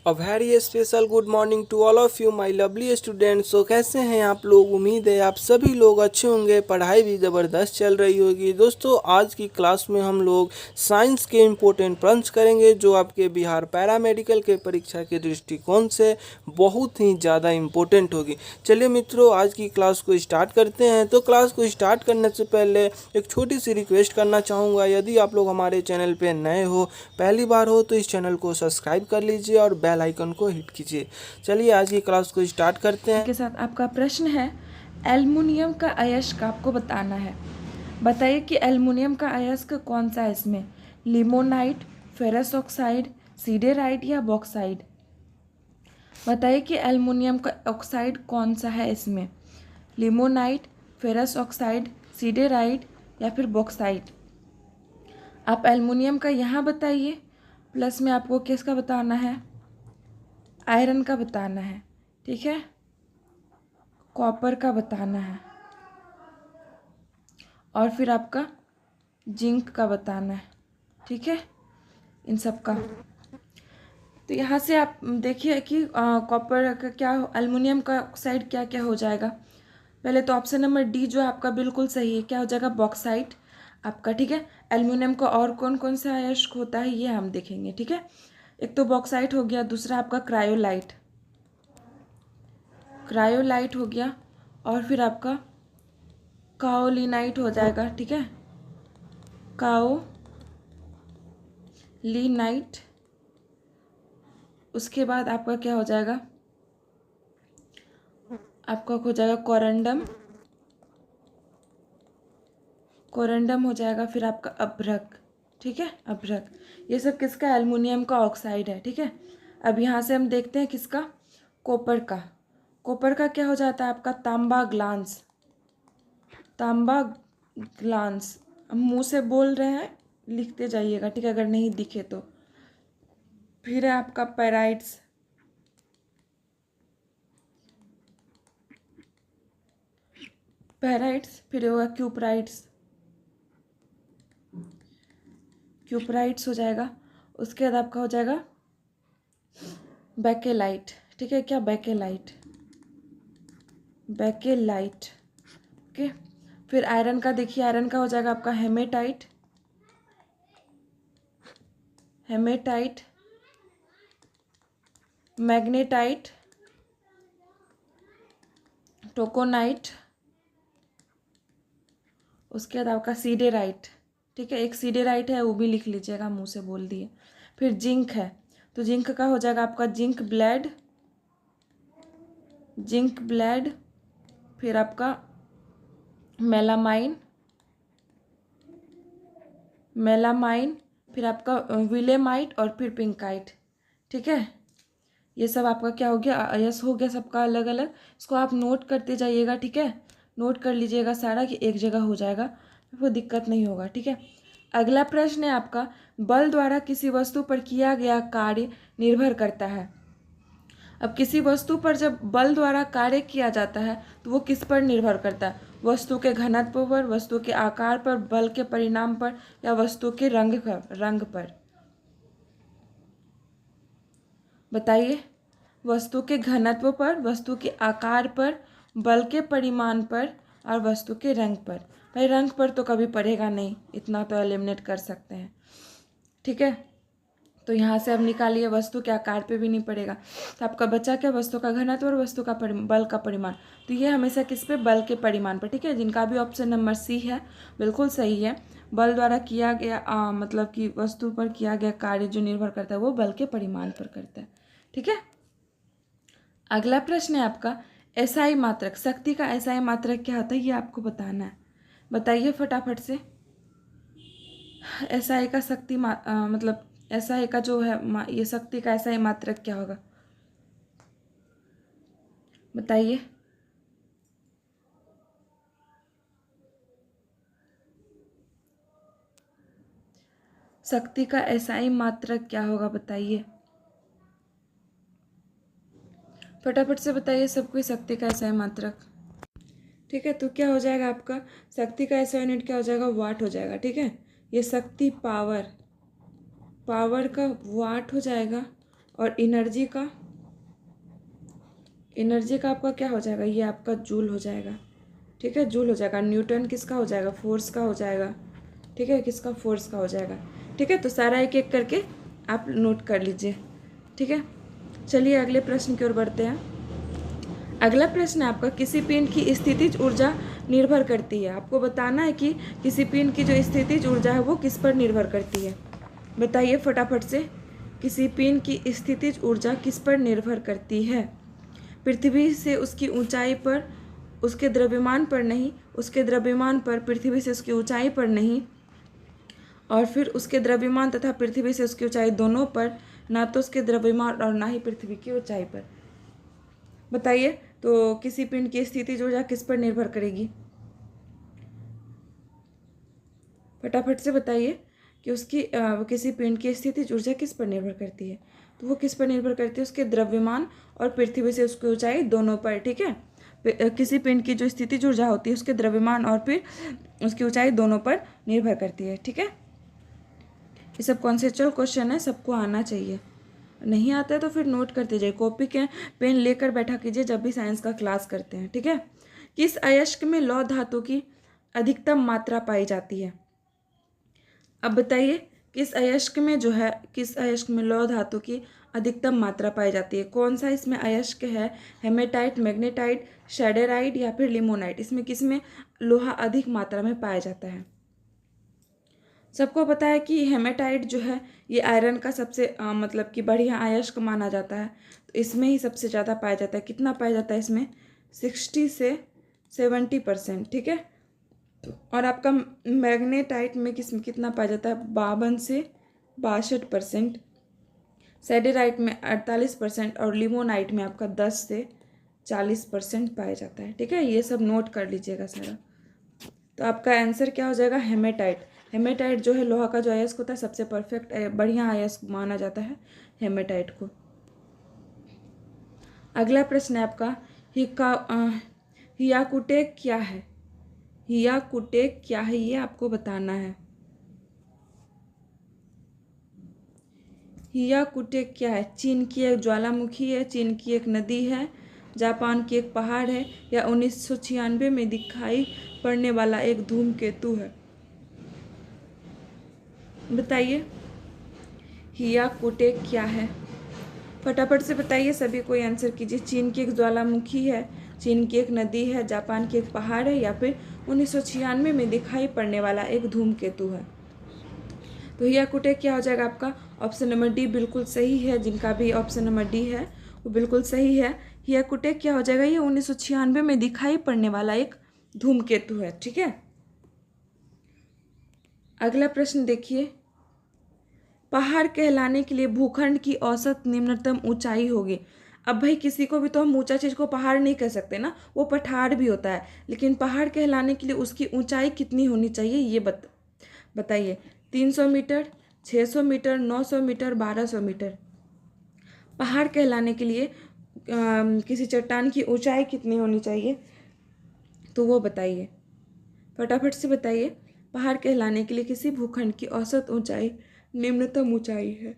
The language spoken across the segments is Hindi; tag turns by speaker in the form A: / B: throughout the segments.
A: A very special good morning to all of you my lovely students. So कैसे हैं आप लोग? उम्मीद है आप सभी लोग अच्छे होंगे, पढ़ाई भी ज़बरदस्त चल रही होगी। दोस्तों आज की क्लास में हम लोग साइंस के इम्पोर्टेंट प्रश्न करेंगे जो आपके बिहार पैरामेडिकल के परीक्षा के दृष्टिकोण से बहुत ही ज़्यादा इम्पोर्टेंट होगी। चलिए मित्रों आज की क्लास को स्टार्ट करते हैं। तो क्लास को स्टार्ट करने से पहले एक छोटी सी रिक्वेस्ट करना चाहूँगा, यदि आप लोग हमारे चैनल पर नए हो, पहली बार हो, तो इस चैनल को सब्सक्राइब कर लीजिए और बेल आइकन को हिट कीजिए। चलिए आज की क्लास को स्टार्ट करते हैं।
B: के साथ आपका प्रश्न है एल्युमिनियम का अयस्क आपको बताना है। बताइए कि एल्युमिनियम का अयस्क कौन सा है इसमें, लिमोनाइट, फेरस ऑक्साइड, सीडेराइट या बॉक्साइड। बताइए कि एल्युमिनियम का ऑक्साइड कौन सा है इसमें, लिमोनाइट, फेरस ऑक्साइड, सीडेराइट या फिर बॉक्साइड। आप एल्युमिनियम का यहाँ बताइए, प्लस में आपको किसका बताना है, आयरन का बताना है, ठीक है, कॉपर का बताना है और फिर आपका जिंक का बताना है, ठीक है, इन सब का। तो यहाँ से आप देखिए कि कॉपर का क्या, एल्युमिनियम का ऑक्साइड क्या क्या हो जाएगा। पहले तो ऑप्शन नंबर डी जो आपका बिल्कुल सही है, क्या हो जाएगा, बॉक्साइट आपका, ठीक है। एल्युमिनियम का और कौन कौन सा अयस्क होता है ये हम देखेंगे, ठीक है। एक तो बॉक्साइट हो गया, दूसरा आपका क्रायोलाइट, क्रायोलाइट हो गया, और फिर आपका काओलिनाइट हो जाएगा, ठीक है, काओलिनाइट। उसके बाद आपका क्या हो जाएगा, आपका हो जाएगा कोरंडम, कोरंडम हो जाएगा, फिर आपका अभ्रक, ठीक है, अभ्रक। ये सब किसका, एल्युमिनियम का ऑक्साइड है, ठीक है। अब यहाँ से हम देखते हैं किसका, कॉपर का। कॉपर का क्या हो जाता है आपका, तांबा ग्लांस, तांबा ग्लांस। हम मुंह से बोल रहे हैं, लिखते जाइएगा, ठीक है, अगर नहीं दिखे तो। फिर है आपका पैराइट्स, पैराइट्स, फिर होगा क्यूपराइट्स, क्यूपराइट्स हो जाएगा। उसके बाद आपका हो जाएगा बैकेलाइट, ठीक है, क्या, बैकेलाइट, बैकेलाइट, ओके। फिर आयरन का देखिए, आयरन का हो जाएगा आपका हेमेटाइट, हेमेटाइट, मैग्नेटाइट, टोकोनाइट। उसके बाद आपका सीडेराइट, ठीक है, एक सीडेराइट है, वो भी लिख लीजिएगा, मुंह से बोल दिए। फिर जिंक है, तो जिंक का हो जाएगा आपका जिंक ब्लेड, जिंक ब्लेड। फिर आपका मेलामाइन, मेलामाइन। फिर आपका विलेमाइट और फिर पिंकाइट, ठीक है। ये सब आपका क्या हो गया, यस हो गया सबका अलग अलग। इसको आप नोट करते जाइएगा, ठीक है, नोट कर लीजिएगा सारा कि एक जगह हो जाएगा, कोई दिक्कत नहीं होगा, ठीक है। अगला प्रश्न है आपका, बल द्वारा किसी वस्तु पर किया गया कार्य निर्भर करता है। अब किसी वस्तु पर जब बल द्वारा कार्य किया जाता है तो वो किस पर निर्भर करता है, वस्तु के घनत्व पर, वस्तु के आकार पर, बल के परिणाम पर या वस्तु के रंग पर। बताइए, वस्तु के घनत्व पर, वस्तु के आकार पर, बल के परिमाण पर और वस्तु के रंग पर। भाई रंग पर तो कभी पड़ेगा नहीं, इतना तो एलिमिनेट कर सकते हैं, ठीक है। तो यहाँ से अब निकालिए, वस्तु के आकार पे भी नहीं पड़ेगा, तो आपका बचा क्या, वस्तु का घनत्व और वस्तु का बल का परिमाण। तो ये हमेशा किस पे, बल के परिमाण पर, ठीक है। जिनका भी ऑप्शन नंबर सी है बिल्कुल सही है। बल द्वारा किया गया मतलब कि वस्तु पर किया गया कार्य जो निर्भर करता है वो बल के परिमाण पर करता है, ठीक है। अगला प्रश्न है आपका, एसआई मात्रक, शक्ति का एसआई मात्रक क्या होता है ये आपको बताना है। बताइए फटाफट से, एसआई का शक्ति मतलब एसआई का जो है ये शक्ति का एसआई मात्रक क्या होगा, बताइए। शक्ति का एसआई मात्रक क्या होगा, बताइए फटाफट से बताइए सबको, शक्ति का एसआई मात्रक, ठीक है। तो क्या हो जाएगा आपका, शक्ति का एसआई यूनिट क्या हो जाएगा, वाट हो जाएगा, ठीक है। ये शक्ति पावर, पावर का वाट हो जाएगा, और एनर्जी का आपका क्या हो जाएगा, ये आपका जूल हो जाएगा, ठीक है, जूल हो जाएगा। न्यूटन किसका हो जाएगा, फोर्स का हो जाएगा, ठीक है, किसका, फोर्स का हो जाएगा, ठीक है। तो सारा एक एक करके आप नोट कर लीजिए, ठीक है। चलिए अगले प्रश्न की ओर बढ़ते हैं। अगला प्रश्न है आपका, किसी पिंड की स्थितिज ऊर्जा निर्भर करती है। आपको बताना है कि किसी पिंड की जो स्थितिज ऊर्जा है वो किस पर निर्भर करती है। बताइए फटाफट से, किसी पिंड की स्थितिज ऊर्जा किस पर निर्भर करती है। पृथ्वी से उसकी ऊंचाई पर, उसके द्रव्यमान पर नहीं, उसके द्रव्यमान पर, पृथ्वी से उसकी ऊंचाई पर नहीं, और फिर उसके द्रव्यमान तथा पृथ्वी से उसकी ऊंचाई दोनों पर, ना तो उसके द्रव्यमान और ना ही पृथ्वी की ऊंचाई पर। बताइए तो किसी पिंड की स्थितिज ऊर्जा किस पर निर्भर करेगी, फटाफट से बताइए कि उसकी किसी पिंड की स्थितिज ऊर्जा किस पर निर्भर करती है। तो वो किस पर निर्भर करती है, उसके द्रव्यमान और पृथ्वी से उसकी ऊंचाई दोनों पर, ठीक है। किसी पिंड की जो स्थितिज ऊर्जा होती है उसके द्रव्यमान और फिर उसकी ऊंचाई दोनों पर निर्भर करती है, ठीक है। ये सब कॉन्सेप्चुअल क्वेश्चन है, सबको आना चाहिए। नहीं आता है तो फिर नोट करते जाइए, कॉपी के पेन लेकर बैठा कीजिए जब भी साइंस का क्लास करते हैं, ठीक है। किस अयस्क में लौह धातु की अधिकतम मात्रा पाई जाती है। अब बताइए किस अयस्क में जो है, किस अयस्क में लौह धातु की अधिकतम मात्रा पाई जाती है। कौन सा इसमें अयस्क है, हेमेटाइट, मैग्नेटाइट, शैडेराइट या फिर लिमोनाइट। इसमें किस में लोहा अधिक मात्रा में पाया जाता है। सबको पता है कि हेमेटाइट जो है ये आयरन का सबसे मतलब कि बढ़िया अयस्क माना जाता है। तो इसमें ही सबसे ज़्यादा पाया जाता है। कितना पाया जाता है इसमें, 60 से 70%, ठीक है। और आपका मैग्नेटाइट में कितना पाया जाता है, 52 से 62%, सैडेराइट में 48% और लिमोनाइट में आपका 10 से 40% पाया जाता है, ठीक है। ये सब नोट कर लीजिएगा सारा। तो आपका आंसर क्या हो जाएगा, हेमेटाइट। हेमेटाइट जो है लोहा का जो अयस्क होता है सबसे परफेक्ट बढ़िया अयस्क माना जाता है हेमेटाइट को। अगला प्रश्न है आपका, हियाकुटेक क्या है। हियाकुटेक क्या है ये आपको बताना है। हियाकुटेक क्या है, चीन की एक ज्वालामुखी है, चीन की एक नदी है, जापान की एक पहाड़ है, या 1996 में दिखाई पड़ने वाला एक धूमकेतु है। बताइए हियाकुटेक क्या है, फटाफट से बताइए, सभी कोई आंसर कीजिए। चीन की एक ज्वालामुखी है, चीन की एक नदी है, जापान की एक पहाड़ है, या फिर 1996 में दिखाई पड़ने वाला एक धूमकेतु है। तो हियाकुटेक क्या हो जाएगा आपका, ऑप्शन नंबर डी बिल्कुल सही है। जिनका भी ऑप्शन नंबर डी है वो बिल्कुल सही है। हियाकुटेक क्या हो जाएगा, ये 1996 में दिखाई पड़ने वाला एक धूमकेतु है, ठीक है। अगला प्रश्न देखिए, पहाड़ कहलाने के लिए भूखंड की औसत निम्नतम ऊंचाई होगी। अब भाई किसी को भी तो हम ऊंचा चीज़ को पहाड़ नहीं कह सकते ना, वो पठार भी होता है, लेकिन पहाड़ कहलाने के लिए उसकी ऊंचाई कितनी होनी चाहिए ये बताइए। 300 मीटर, 600 मीटर, 900 मीटर, 1200 मीटर। पहाड़ कहलाने के लिए किसी चट्टान की ऊंचाई कितनी होनी चाहिए, तो वो बताइए, फटाफट से बताइए। पहाड़ कहलाने के लिए किसी भूखंड की औसत ऊंचाई निम्नतम ऊंचाई है,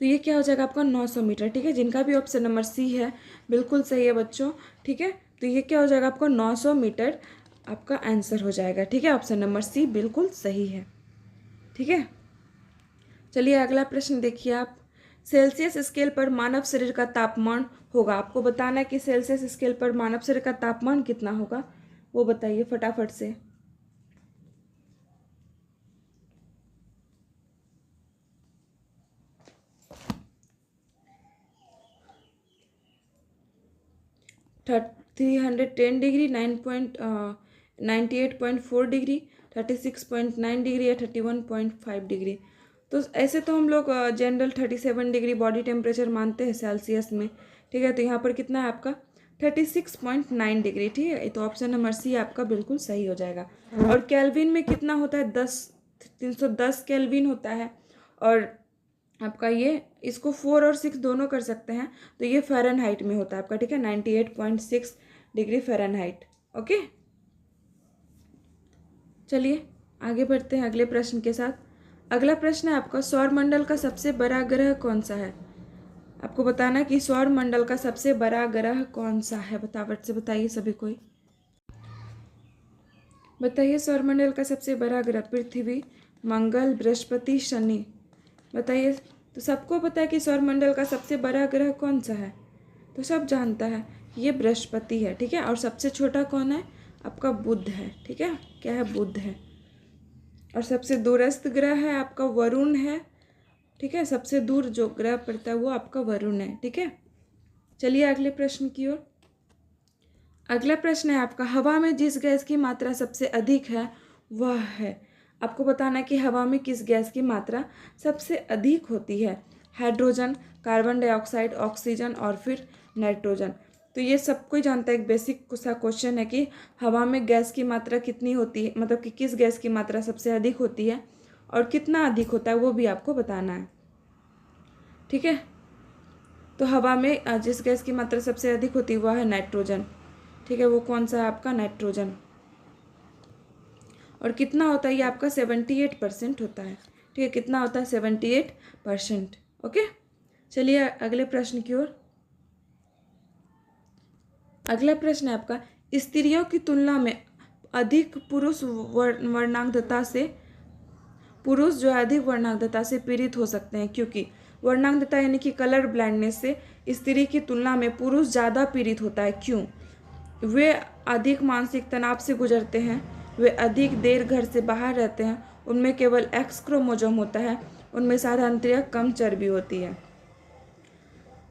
B: तो ये क्या हो जाएगा आपका 900 मीटर, ठीक है। जिनका भी ऑप्शन नंबर सी है बिल्कुल सही है बच्चों, ठीक है। तो ये क्या हो जाएगा आपका 900 मीटर आपका आंसर हो जाएगा, ठीक है। ऑप्शन नंबर सी बिल्कुल सही है, ठीक है। चलिए अगला प्रश्न देखिए आप, सेल्सियस स्केल पर मानव शरीर का तापमान होगा। आपको बताना है कि सेल्सियस स्केल पर मानव शरीर का तापमान कितना होगा, वो बताइए फटाफट से। थ्री 310 डिग्री, 98.4 डिग्री, 36.9 डिग्री या 31.5 डिग्री। तो ऐसे तो हम लोग जनरल 37 डिग्री बॉडी टेम्परेचर मानते हैं सेल्सियस में, ठीक है। तो यहाँ पर कितना है आपका 36.9 डिग्री, ठीक है। तो ऑप्शन नंबर सी आपका बिल्कुल सही हो जाएगा। और केल्विन में कितना होता है, 310 केल्विन होता है। और आपका ये इसको 4 और 6 दोनों कर सकते हैं, तो ये फ़ारेनहाइट में होता है आपका, ठीक है। 98.6 डिग्री फ़ारेनहाइट, ओके। चलिए आगे बढ़ते हैं अगले प्रश्न के साथ। अगला प्रश्न है आपका, सौरमंडल का सबसे बड़ा ग्रह कौन सा है? आपको बताना कि सौरमंडल का सबसे बड़ा ग्रह कौन सा है। बतावट से बताइए सभी कोई, बताइए सौरमंडल का सबसे बड़ा ग्रह। पृथ्वी, मंगल, बृहस्पति, शनि। बताइए। तो सबको पता है कि सौरमंडल का सबसे बड़ा ग्रह कौन सा है, तो सब जानता है ये बृहस्पति है, ठीक है। और सबसे छोटा कौन है? आपका बुध है, ठीक है। क्या है? बुध है। और सबसे दूरस्थ ग्रह है आपका वरुण है, ठीक है। सबसे दूर जो ग्रह पड़ता है वो आपका वरुण है, ठीक है। चलिए अगले प्रश्न की ओर। अगला प्रश्न है आपका, हवा में जिस गैस की मात्रा सबसे अधिक है वह है। आपको बताना है कि हवा में किस गैस की मात्रा सबसे अधिक होती है। हाइड्रोजन, कार्बन डाइऑक्साइड, ऑक्सीजन और फिर नाइट्रोजन। तो ये सब कोई जानता है, एक बेसिक सा क्वेश्चन है कि हवा में गैस की मात्रा कितनी होती है, मतलब कि किस गैस की मात्रा सबसे अधिक होती है और कितना अधिक होता है वो भी आपको बताना है, ठीक है। तो हवा में जिस गैस की मात्रा सबसे अधिक होती है वह है नाइट्रोजन, ठीक है। वो कौन सा है? आपका नाइट्रोजन। और कितना होता है ये आपका 78% होता है, ठीक है। कितना होता है? 78%, ओके। चलिए अगले प्रश्न की ओर। अगला प्रश्न है आपका, स्त्रियों की तुलना में अधिक पुरुष वर्णांगता से पुरुष जो है अधिक वर्णांगता से पीड़ित हो सकते हैं, क्योंकि वर्णांगता यानी कि कलर ब्लाइंडनेस से स्त्री की तुलना में पुरुष ज़्यादा पीड़ित होता है। क्यों? वे अधिक मानसिक तनाव से गुजरते हैं, वे अधिक देर घर से बाहर रहते हैं, उनमें केवल एक्स क्रोमोसोम होता है, उनमें साधारणतया कम चर्बी होती है।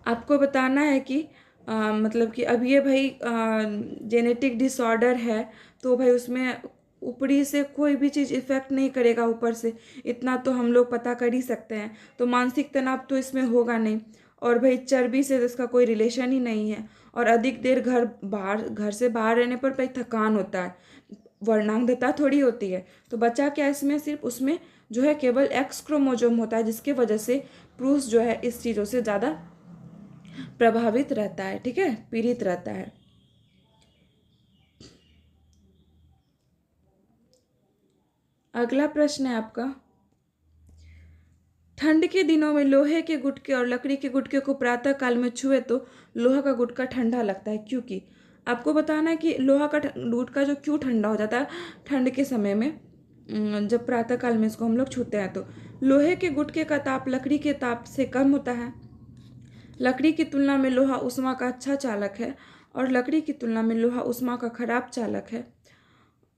B: आपको बताना है कि मतलब कि अब ये भाई जेनेटिक डिसऑर्डर है, तो भाई उसमें ऊपरी से कोई भी चीज़ इफ़ेक्ट नहीं करेगा ऊपर से, इतना तो हम लोग पता कर ही सकते हैं। तो मानसिक तनाव तो इसमें होगा नहीं, और भाई चर्बी से तो इसका कोई रिलेशन ही नहीं है। और अधिक देर घर से बाहर रहने पर भाई थकान होता है, वर्णांगता थोड़ी होती है। तो बचा क्या इसमें? सिर्फ उसमें जो है केवल एक्स क्रोमोसोम होता है, जिसके वजह से पुरुष जो है इस चीज़ों से ज़्यादा प्रभावित रहता है, ठीक है, पीड़ित रहता है। अगला प्रश्न है आपका, ठंड के दिनों में लोहे के गुटके और लकड़ी के गुटके को प्रातः काल में छुए तो लोहा का गुटका ठंडा लगता है, क्योंकि आपको बताना है कि लोहा का गुटका जो क्यों ठंडा हो जाता है ठंड के समय में, जब प्रातः काल में इसको हम लोग छूते हैं। तो लोहे के गुटके का ताप लकड़ी के ताप से कम होता है। लकड़ी की तुलना में लोहा ऊष्मा का अच्छा चालक है, और लकड़ी की तुलना में लोहा ऊष्मा का खराब चालक है।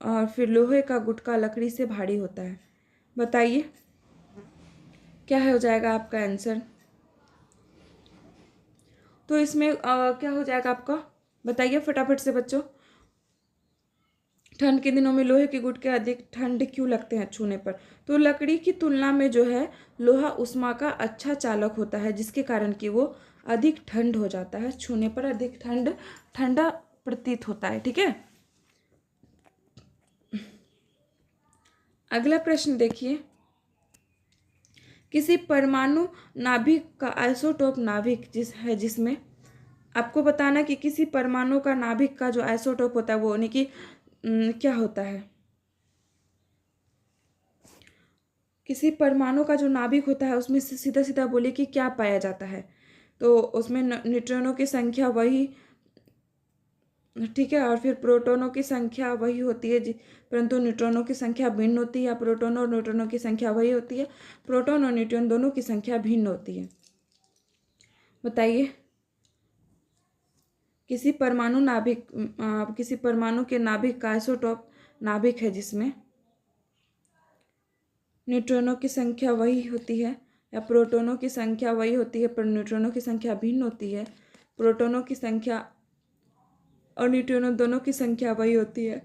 B: और फिर लोहे का गुटका लकड़ी से भारी होता है। बताइए क्या हो जाएगा आपका आंसर? तो इसमें क्या हो जाएगा आपका? बताइए फटाफट से बच्चों। ठंड के दिनों में लोहे के गुटके अधिक ठंड क्यों लगते हैं छूने पर? तो लकड़ी की तुलना में जो है लोहा ऊष्मा का अच्छा चालक होता है, जिसके कारण कि वो अधिक ठंड हो जाता है, छूने पर अधिक ठंडा प्रतीत होता है, ठीक है। अगला प्रश्न देखिए, किसी परमाणु नाभिक का आइसोटोप नाभिक जिसमें आपको बताना कि किसी परमाणु का नाभिक का जो आइसोटोप होता है वो यानी कि क्या होता है। किसी परमाणु का जो नाभिक होता है उसमें से सीधा सीधा बोलिए कि क्या पाया जाता है। तो उसमें न्यूट्रॉनों की संख्या वही, ठीक है। और फिर प्रोटॉनों की संख्या वही होती है परंतु न्यूट्रॉनों की संख्या भिन्न होती है, या प्रोटॉन और न्यूट्रॉनों की संख्या वही होती है, प्रोटॉन और न्यूट्रॉन दोनों की संख्या भिन्न होती है। बताइए। किसी परमाणु के नाभिक का आइसोटोप नाभिक है जिसमें न्यूट्रॉनों की संख्या वही होती है, या प्रोटॉनों की संख्या वही होती है पर न्यूट्रॉनों की संख्या भिन्न होती है, प्रोटॉनों की संख्या और न्यूट्रॉनों दोनों की संख्या वही होती है,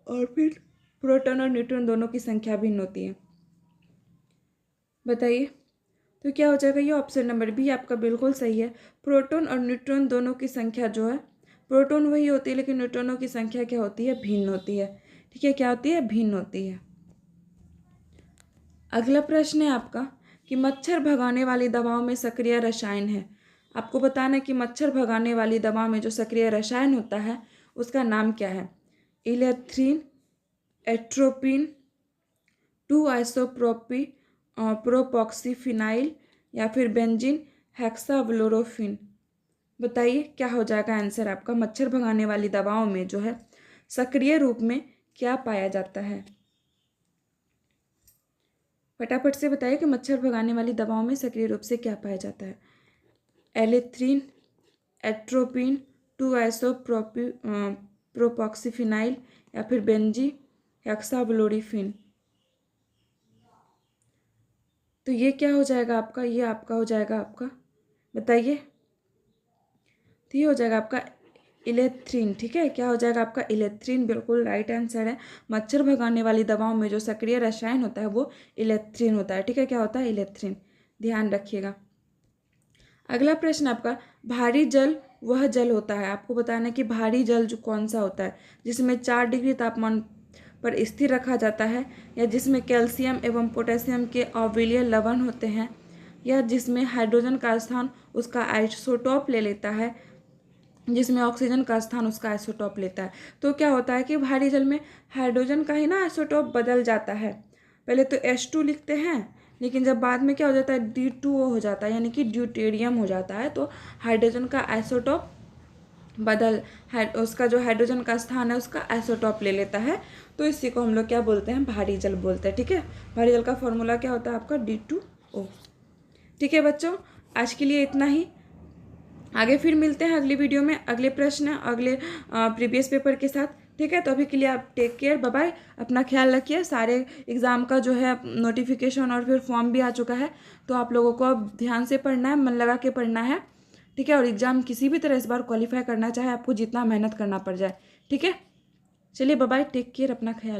B: और फिर प्रोटॉन और न्यूट्रॉन दोनों की संख्या भिन्न होती है। बताइए। तो क्या हो जाएगा? ये ऑप्शन नंबर बी आपका बिल्कुल सही है। प्रोटॉन और न्यूट्रॉन दोनों की संख्या जो है, प्रोटॉन वही होती है लेकिन न्यूट्रॉनों की संख्या क्या होती है? भिन्न होती है, ठीक है। क्या होती है? भिन्न होती है। अगला प्रश्न है आपका कि मच्छर भगाने वाली दवाओं में सक्रिय रसायन है। आपको बताना है कि मच्छर भगाने वाली दवा में जो सक्रिय रसायन होता है उसका नाम क्या है? इलेथ्रीन, एट्रोपिन, 2-आइसोप्रोपी प्रोपॉक्सीफिनाइल या फिर बेंजीन हेक्साफ्लोरोफिन। बताइए क्या हो जाएगा आंसर आपका। मच्छर भगाने वाली दवाओं में जो है सक्रिय रूप में क्या पाया जाता है। फटाफट से बताइए कि मच्छर भगाने वाली दवाओं में सक्रिय रूप से क्या पाया जाता है। एलेथ्रीन, एट्रोपिन, 2-आइसोप्रोपॉक्सीफिनाइल या फिर बेंजी हेक्साफ्लोरोफिन। तो ये क्या हो जाएगा आपका, ये आपका हो जाएगा आपका, बताइए। तो ये हो जाएगा आपका इलेथ्रीन। ठीक है, क्या हो जाएगा आपका इलेथ्रीन, बिल्कुल राइट आंसर है। मच्छर भगाने वाली दवाओं में जो सक्रिय रसायन होता है वो इलेथ्रीन होता है। ठीक है, क्या होता है, इलेथ्रीन, ध्यान रखिएगा। अगला प्रश्न आपका, भारी जल वह जल होता है, आपको बताना है कि भारी जल जो कौन सा होता है, जिसमें 4 डिग्री तापमान पर स्थिर रखा जाता है, या जिसमें कैल्शियम एवं पोटेशियम के अम्लीय लवण होते हैं, या जिसमें हाइड्रोजन का स्थान उसका आइसोटोप ले लेता है, जिसमें ऑक्सीजन का स्थान उसका आइसोटोप लेता है। तो क्या होता है कि भारी जल में हाइड्रोजन का ही ना आइसोटोप बदल जाता है। पहले तो H2 लिखते हैं, लेकिन जब बाद में क्या हो जाता है, D2O हो जाता है, यानी कि ड्यूटेरियम हो जाता है। तो हाइड्रोजन का आइसोटोप उसका जो हाइड्रोजन का स्थान है उसका आइसोटोप ले लेता है। तो इसी को हम लोग क्या बोलते हैं, भारी जल बोलते हैं। ठीक है, भारी जल का फॉर्मूला क्या होता है आपका, D2O। ठीक है बच्चों, आज के लिए इतना ही। आगे फिर मिलते हैं अगली वीडियो में अगले प्रश्न अगले प्रीवियस पेपर के साथ। ठीक है, तो अभी के लिए आप टेक केयर, बाय बाय, अपना ख्याल रखिए। सारे एग्ज़ाम का जो है नोटिफिकेशन और फिर फॉर्म भी आ चुका है, तो आप लोगों को अब ध्यान से पढ़ना है, मन लगा के पढ़ना है। ठीक है, और एग्ज़ाम किसी भी तरह इस बार क्वालिफाई करना चाहे आपको जितना मेहनत करना पड़ जाए। ठीक है, चलिए बाय बाय, टेक केयर, अपना ख्याल।